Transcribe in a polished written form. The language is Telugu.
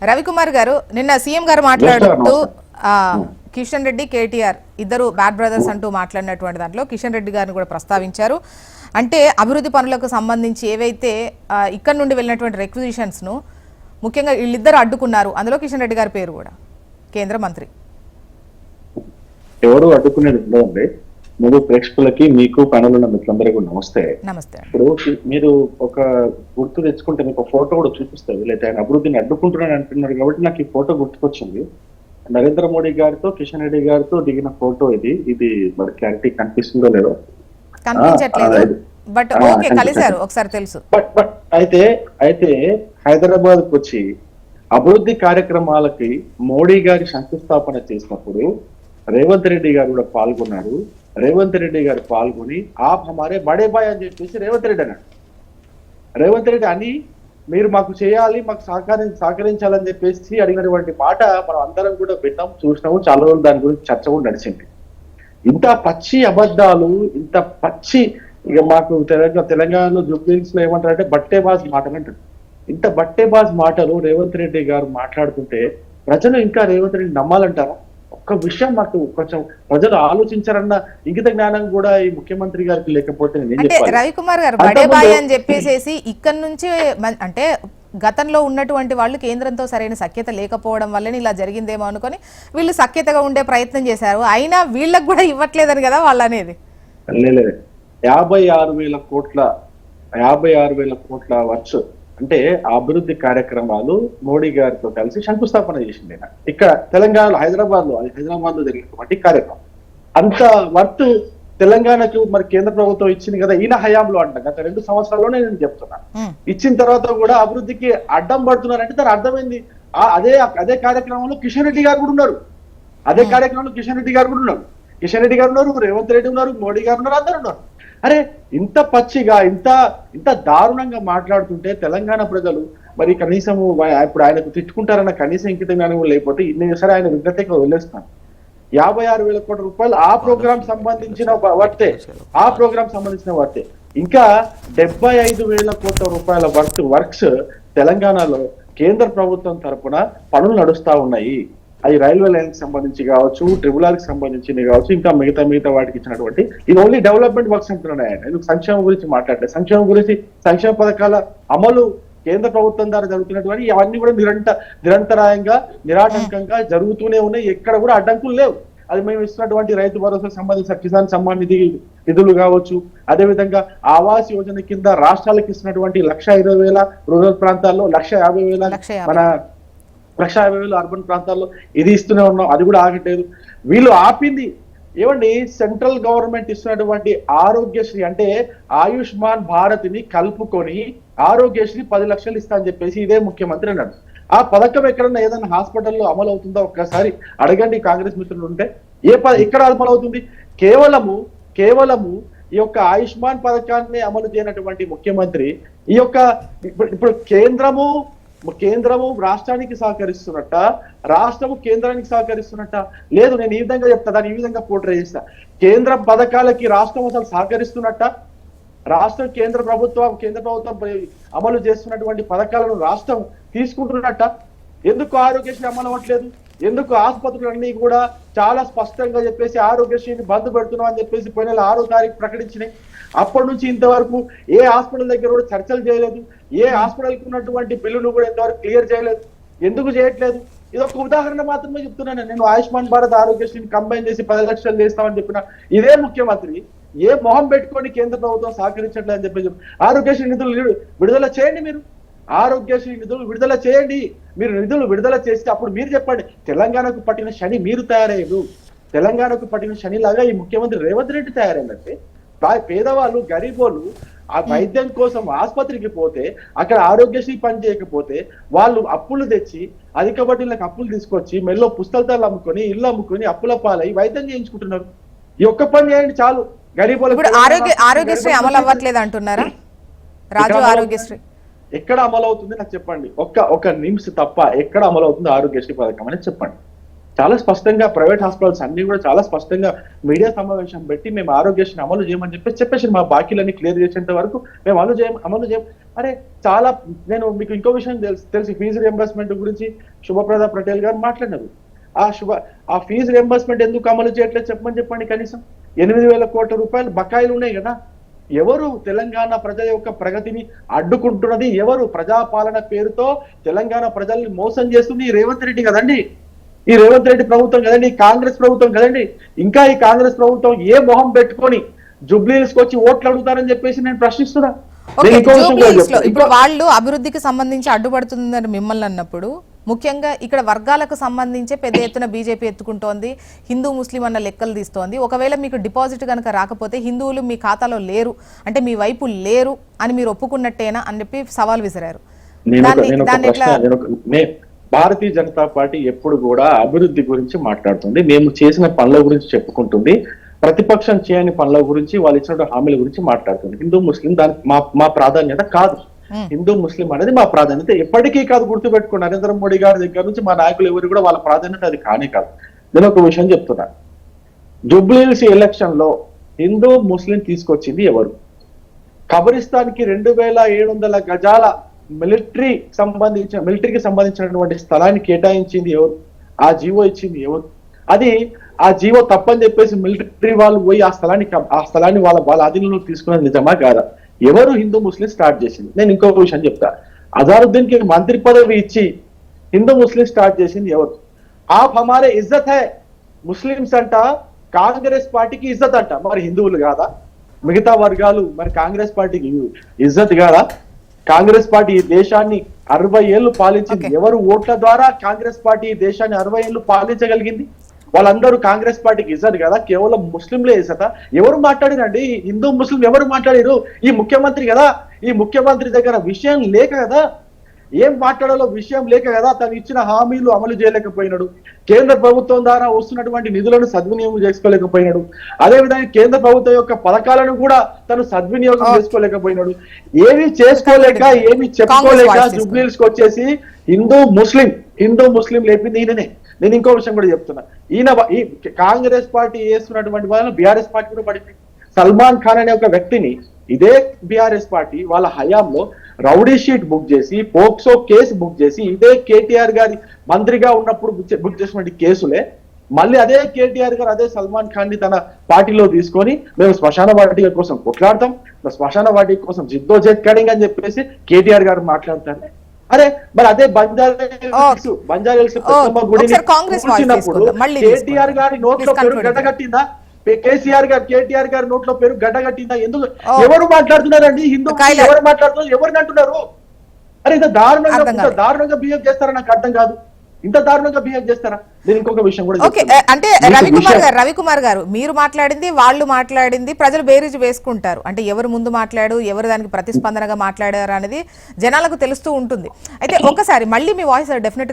రవికుమార్ గారు నిన్న సీఎం గారు మాట్లాడుతూ కిషన్ రెడ్డి కేటీఆర్ ఇద్దరు బ్యాడ్ బ్రదర్స్ అంటూ మాట్లాడినటువంటి దాంట్లో కిషన్ రెడ్డి గారిని కూడా ప్రస్తావించారు. అంటే అభివృద్ధి పనులకు సంబంధించి ఏవైతే ఇక్కడ నుండి వెళ్ళినటువంటి రిక్విజిషన్స్ ను ముఖ్యంగా వీళ్ళిద్దరు అడ్డుకున్నారు, అందులో కిషన్ రెడ్డి గారి పేరు కూడా కేంద్ర మంత్రి. ఎవరు అడ్డుకునేది ఉండదండి. ముందు ప్రేక్షకులకి మీకు పనులున్న మిత్రులందరికీ నమస్తే. నమస్తే. ఇప్పుడు మీరు ఒక గుర్తు తెచ్చుకుంటే మీకు ఒక ఫోటో కూడా చూపిస్తుంది, లేదా ఆయన అభివృద్ధిని అడ్డుకుంటున్నాను అంటున్నారు కాబట్టి నాకు ఈ ఫోటో గుర్తుకొచ్చింది. నరేంద్ర మోడీ గారితో కిషన్ రెడ్డి గారితో దిగిన ఫోటో ఇది మరి క్లారిటీ కనిపిస్తుందో లేదో కనిపించట్లేదు, బట్ ఓకే కలిశారు ఒకసారి తెలుసు. బట్ అయితే హైదరాబాద్ కు వచ్చి అభివృద్ధి కార్యక్రమాలకి మోడీ గారి శంకుస్థాపన చేసినప్పుడు రేవంత్ రెడ్డి గారు కూడా పాల్గొన్నారు. రేవంత్ రెడ్డి గారు పాల్గొని ఆప్ హమారే బడే బాయ్ అని చెప్పేసి రేవంత్ రెడ్డి అన్నాడు. రేవంత్ రెడ్డి అని మీరు మాకు చేయాలి, మాకు సహకరించాలని చెప్పేసి అడిగినటువంటి మాట మనం అందరం కూడా విన్నాం, చూసినాము. చాలా రోజులు దాని గురించి చర్చ కూడా నడిచింది. ఇంత పచ్చి అబద్ధాలు, ఇంత పచ్చి ఇక మాకు తెలంగాణలో జూబ్లీహిల్స్ లో ఏమంటారంటే బట్టేబాజ్ మాటలు అంటారు. ఇంత బట్టేబాజ్ మాటలు రేవంత్ రెడ్డి గారు మాట్లాడుతుంటే ప్రజలు ఇంకా రేవంత్ రెడ్డి నమ్మాలంటారా? ఒక్క విషయం మాకు కొంచెం ప్రజలు ఆలోచించారన్న ఇంగిత జ్ఞానం కూడా ఈ ముఖ్యమంత్రి గారికి లేకపోతే రవికుమార్ గారు బడేబాయ్ అని చెప్పేసి ఇక్కడ నుంచి అంటే గతంలో ఉన్నటువంటి వాళ్ళు కేంద్రంతో సరైన సఖ్యత లేకపోవడం వల్లనే ఇలా జరిగిందేమో అనుకొని వీళ్ళు సఖ్యతగా ఉండే ప్రయత్నం చేశారు. అయినా వీళ్ళకి కూడా ఇవ్వట్లేదని కదా వాళ్ళు అనేది. 56,000 కోట్ల వర్క్స్ అంటే అభివృద్ధి కార్యక్రమాలు మోడీ గారితో కలిసి శంకుస్థాపన చేసింది. ఇక్కడ తెలంగాణలో హైదరాబాద్ లో జరిగినటువంటి కార్యక్రమం అంత వర్త్ తెలంగాణకు మరి కేంద్ర ప్రభుత్వం ఇచ్చింది కదా ఈయన హయాంలో అంట. గత 2 సంవత్సరాల్లోనే నేను చెప్తున్నా. ఇచ్చిన తర్వాత కూడా అభివృద్ధికి అడ్డం పడుతున్నారంటే దాని అర్థమైంది. అదే కార్యక్రమంలో కిషన్ రెడ్డి గారు కూడా ఉన్నారు. కిషన్ రెడ్డి గారు ఉన్నారు, రేవంత్ రెడ్డి ఉన్నారు, మోడీ గారు ఉన్నారు, అందరు ఉన్నారు. అరే ఇంత పచ్చిగా ఇంత దారుణంగా మాట్లాడుతుంటే తెలంగాణ ప్రజలు మరి కనీసము ఇప్పుడు ఆయనకు తిట్టుకుంటారన్న కనీసం ఇంకిత జ్ఞానం లేకపోతే సరే ఆయన విజ్ఞతగా వదిలేస్తున్నాను. 56,000 కోట్ల రూపాయలు ఆ ప్రోగ్రామ్ సంబంధించిన వర్తే ఇంకా 75,000 కోట్ల రూపాయల వర్క్స్ తెలంగాణలో కేంద్ర ప్రభుత్వం తరఫున పనులు నడుస్తా ఉన్నాయి. అది రైల్వే లైన్ కి సంబంధించి కావచ్చు, ట్రిబుల్ ఆర్ కి సంబంధించింది కావచ్చు, ఇంకా మిగతా వాటికి ఇచ్చినటువంటి ఇది ఓన్లీ డెవలప్మెంట్ వర్క్స్ అంటున్నాడు ఆయన. ఎందుకు సంక్షేమం గురించి మాట్లాడలేదు? సంక్షేమ పథకాల అమలు కేంద్ర ప్రభుత్వం ద్వారా జరుగుతున్నటువంటి అవన్నీ కూడా నిరంతరాయంగా నిరాటంకంగా జరుగుతూనే ఉన్నాయి. ఎక్కడ కూడా అడ్డంకులు లేవు. అది మేము ఇస్తున్నటువంటి రైతు భరోసా సంబంధించిన కిసాన్ సమ్మాన్ నిధి నిధులు కావచ్చు, అదేవిధంగా ఆవాస్ యోజన కింద రాష్ట్రాలకు ఇస్తున్నటువంటి 1,20,000 రూరల్ ప్రాంతాల్లో 1,50,000 మన 1,50,000 అర్బన్ ప్రాంతాల్లో ఇది ఇస్తూనే ఉన్నాం. అది కూడా ఆగట్లేదు. వీళ్ళు ఆపింది ఏమండి సెంట్రల్ గవర్నమెంట్ ఇస్తున్నటువంటి ఆరోగ్యశ్రీ అంటే ఆయుష్మాన్ భారత్ ని కలుపుకొని ఆరోగ్యశ్రీ 10 లక్షలు ఇస్తా అని చెప్పేసి ఇదే ముఖ్యమంత్రి అన్నాడు. ఆ పథకం ఎక్కడన్నా ఏదైనా హాస్పిటల్లో అమలు అవుతుందో ఒక్కసారి అడగండి కాంగ్రెస్ మిత్రులు ఉంటే. ఎక్కడ అమలు అవుతుంది? కేవలము ఈ యొక్క ఆయుష్మాన్ పథకాన్ని అమలు చేయనటువంటి ముఖ్యమంత్రి ఈ యొక్క ఇప్పుడు కేంద్రము రాష్ట్రానికి సహకరిస్తున్నట్ట, రాష్ట్రము కేంద్రానికి సహకరిస్తున్నట్ట లేదు. నేను ఈ విధంగా చెప్తా, దాన్ని ఈ విధంగా పోర్ట్రే చేస్తా. కేంద్ర పథకాలకి రాష్ట్రం అసలు సహకరిస్తున్నట్ట, కేంద్ర ప్రభుత్వం అమలు చేస్తున్నటువంటి పథకాలను రాష్ట్రం తీసుకుంటున్నట్ట. ఎందుకు ఆరోగ్యశ్రీ అమలు అవ్వట్లేదు? ఎందుకు ఆసుపత్రులన్నీ కూడా చాలా స్పష్టంగా చెప్పేసి ఆరోగ్యశ్రీని బంద్ పెడుతున్నాం అని చెప్పేసి పోయిన 6వ తారీఖు ప్రకటించినాయి. అప్పటి నుంచి ఇంతవరకు ఏ హాస్పిటల్ దగ్గర కూడా చర్చలు చేయలేదు. ఏ హాస్పిటల్కి ఉన్నటువంటి బిల్లును కూడా ఇంతవరకు క్లియర్ చేయలేదు. ఎందుకు చేయట్లేదు? ఇది ఒక ఉదాహరణ మాత్రమే చెప్తున్నాను నేను. ఆయుష్మాన్ భారత్ ఆరోగ్యశ్రీని కంబైన్ చేసి 10 లక్షలు చేస్తామని చెప్పిన ఇదే ముఖ్యమంత్రి ఏ మొహం పెట్టుకొని కేంద్ర ప్రభుత్వం సహకరించట్లేదు అని చెప్పేసి ఆరోగ్యశ్రీ నిధులు విడుదల చేయండి. మీరు ఆరోగ్యశ్రీ నిధులు విడుదల చేయండి. మీరు నిధులు విడుదల చేస్తే అప్పుడు మీరు చెప్పండి. తెలంగాణకు పట్టిన శని మీరు తయారయ్యారు. తెలంగాణకు పట్టిన శని లాగా ఈ ముఖ్యమంత్రి రేవంత్ రెడ్డి తయారైందంటే పేదవాళ్ళు గరీబోళ్ళు ఆ వైద్యం కోసం ఆసుపత్రికి పోతే అక్కడ ఆరోగ్యశ్రీ పని చేయకపోతే వాళ్ళు అప్పులు తెచ్చి అధిక వడ్డీలకు అప్పులు తీసుకొచ్చి మెల్లో పుస్తకాలు అమ్ముకొని ఇల్లు అమ్ముకొని అప్పుల పాలై వైద్యం చేయించుకుంటున్నారు. ఈ ఒక్క పని చేయండి చాలు. గరీబోళ్ళు ఆరోగ్యశ్రీ అమలు అవ్వట్లేదు అంటున్నారా? రాజు ఆరోగ్యశ్రీ ఎక్కడ అమలు అవుతుంది నాకు చెప్పండి. ఒక్క నిమిషం తప్ప ఎక్కడ అమలు అవుతుంది ఆరోగ్యశ్రీ పథకం అని చెప్పండి. చాలా స్పష్టంగా ప్రైవేట్ హాస్పిటల్స్ అన్ని కూడా చాలా స్పష్టంగా మీడియా సమావేశం పెట్టి మేము ఆరోగ్యశ్రీ అమలు చేయమని చెప్పేసి మా బాకీలన్నీ క్లియర్ చేసేంత వరకు మేము అమలు చేయం. అరే చాలా నేను మీకు ఇంకో విషయం తెలిసి ఫీజు రియంబర్స్మెంట్ గురించి శుభప్రద పటేల్ గారు మాట్లాడినారు. ఆ ఫీజు రియంబర్స్మెంట్ ఎందుకు అమలు చేయట్లేదు చెప్పండి. కనీసం 8,000 కోట్ల రూపాయలు బకాయిలు ఉన్నాయి కదా. ఎవరు తెలంగాణ ప్రజల యొక్క ప్రగతిని అడ్డుకుంటున్నది? ఎవరు? ప్రజాపాలన పేరుతో తెలంగాణ ప్రజల్ని మోసం చేస్తుంది ఈ రేవంత్ రెడ్డి కదండి. ఈ రేవంత్ రెడ్డి ప్రభుత్వం కదండి, కాంగ్రెస్ ప్రభుత్వం కదండి. ఇంకా ఈ కాంగ్రెస్ ప్రభుత్వం ఏ మొహం పెట్టుకొని జుబ్లీహిల్స్ కి వచ్చి ఓట్లు అడుగుతారని చెప్పేసి నేను ప్రశ్నిస్తున్నా. ఇప్పుడు వాళ్ళు అభివృద్ధికి సంబంధించి అడ్డుపడుతుందని మిమ్మల్ని అన్నప్పుడు ముఖ్యంగా ఇక్కడ వర్గాలకు సంబంధించి పెద్ద ఎత్తున బీజేపీ ఎత్తుకుంటోంది, హిందూ ముస్లిం అన్న లెక్కలు తీస్తోంది. ఒకవేళ మీకు డిపాజిట్ కనుక రాకపోతే హిందువులు మీ ఖాతాలో లేరు అంటే మీ వైపు లేరు అని మీరు ఒప్పుకున్నట్టేనా అని చెప్పి సవాల్ విసిరారు. భారతీయ జనతా పార్టీ ఎప్పుడు కూడా అభివృద్ధి గురించి మాట్లాడుతుంది, మేము చేసిన పనుల గురించి చెప్పుకుంటుంది, ప్రతిపక్షం చేయని పనుల గురించి వాళ్ళు ఇచ్చిన హామీల గురించి మాట్లాడుతుంది. హిందూ ముస్లిం దాని మా ప్రాధాన్యత కాదు. హిందూ ముస్లిం అనేది మా ప్రాధాన్యత ఎప్పటికీ కాదు. గుర్తుపెట్టుకోండి, నరేంద్ర మోడీ గారి దగ్గర నుంచి మా నాయకులు ఎవరు కూడా వాళ్ళ ప్రాధాన్యత అది కానే కాదు. నేను ఒక విషయం చెప్తున్నా, జుబ్లీహిల్స్ ఎలక్షన్ లో హిందూ ముస్లిం తీసుకొచ్చింది ఎవరు? కబరిస్తాన్ కి 2,700 గజాల మిలిటరీకి సంబంధించినటువంటి స్థలాన్ని కేటాయించింది ఎవరు? ఆ జీవో ఇచ్చింది ఎవరు? అది ఆ జీవో తప్పని చెప్పేసి మిలిటరీ వాళ్ళు పోయి ఆ స్థలాన్ని వాళ్ళ అధీనంలో తీసుకున్నది నిజమా కాదా? ఎవరు హిందూ ముస్లిం స్టార్ట్ చేసింది? నేను ఇంకొక విషయం చెప్తా, అజారుద్దీన్ కి మంత్రి పదవి ఇచ్చి హిందూ ముస్లిం స్టార్ట్ చేసింది ఎవరు? ఆప్ హమారే ఇజ్జత్ హై, ముస్లింస్ అంట కాంగ్రెస్ పార్టీకి ఇజ్జత్ అంట, మరి హిందువులు కాదా? మిగతా వర్గాలు మరి కాంగ్రెస్ పార్టీకి ఇజ్జత్ కాదా? కాంగ్రెస్ పార్టీ ఈ దేశాన్ని 60 ఏళ్లు పాలించింది. ఎవరు ఓట్ల ద్వారా కాంగ్రెస్ పార్టీ ఈ దేశాన్ని 60 ఏళ్లు పాలించగలిగింది? వాళ్ళందరూ కాంగ్రెస్ పార్టీకి ఇజ్జత్ కదా, కేవలం ముస్లింలే ఇజ్జత? ఎవరు మాట్లాడిరండి? హిందూ ముస్లిం ఎవరు మాట్లాడారు? ఈ ముఖ్యమంత్రి కదా. ఈ ముఖ్యమంత్రి దగ్గర విషయం లేక కదా, ఏం మాట్లాడాలో విషయం లేక కదా తను ఇచ్చిన హామీలు అమలు చేయలేకపోయినాడు. కేంద్ర ప్రభుత్వం ద్వారా వస్తున్నటువంటి నిధులను సద్వినియోగం చేసుకోలేకపోయినాడు. అదేవిధంగా కేంద్ర ప్రభుత్వం యొక్క పథకాలను కూడా తను సద్వినియోగం చేసుకోలేకపోయినాడు. ఏమీ చేసుకోలేక ఏమీ చెప్పుకోలేక జుబ్లీహిల్స్ కి వచ్చేసి హిందూ ముస్లిం లేపింది ఈయననే. నేను ఇంకో విషయం కూడా చెప్తున్నా, ఈ కాంగ్రెస్ పార్టీ చేస్తున్నటువంటి వాళ్ళని బీఆర్ఎస్ పార్టీ కూడా పడింది. సల్మాన్ ఖాన్ అనే ఒక వ్యక్తిని ఇదే బీఆర్ఎస్ పార్టీ వాళ్ళ హయాంలో రౌడీ షీట్ బుక్ చేసి, పోక్సో కేసు బుక్ చేసి, ఇదే కేటీఆర్ గారి మంత్రిగా ఉన్నప్పుడు బుక్ చేసినటువంటి కేసులే మళ్ళీ అదే కేటీఆర్ గారు అదే సల్మాన్ ఖాన్ ని తన పార్టీలో తీసుకొని మేము శ్మశాన వాటిక కోసం కొట్లాడతాం, శ్మశాన వాటిక కోసం జిద్దోజెద్ కడింగ్ అని చెప్పేసి కేటీఆర్ గారు మాట్లాడతారు. అరే మరి అదే బంజారాహిల్స్ గుడిని కేటీఆర్ గారి నోట్లో పేరు గడ్డగట్టిందా? కేటీఆర్ గారి నోట్లో పేరు గడ్డగట్టిందా? ఎందుకు? ఎవరు మాట్లాడుతున్నారండి? హిందూ ఎవరు మాట్లాడుతున్నారు? ఎవరిని అంటున్నారు? అరే ఇంత దారుణంగా బిహేవ్ చేస్తారా? నాకు అర్థం కాదు. ఇంత దారుణంగా బిహేవ్ చేస్తారా? నేను ఇంకొక విషయం కూడా అంటే రవికుమార్ గారు మీరు మాట్లాడింది వాళ్ళు మాట్లాడింది ప్రజలు బేరీజు వేసుకుంటారు. అంటే ఎవరు ముందు మాట్లాడు, ఎవరు దానికి ప్రతిస్పందనగా మాట్లాడారు అనేది జనాలకు తెలుస్తూ ఉంటుంది. అయితే ఒకసారి మళ్ళీ మీ వాయిస్ డెఫినెట్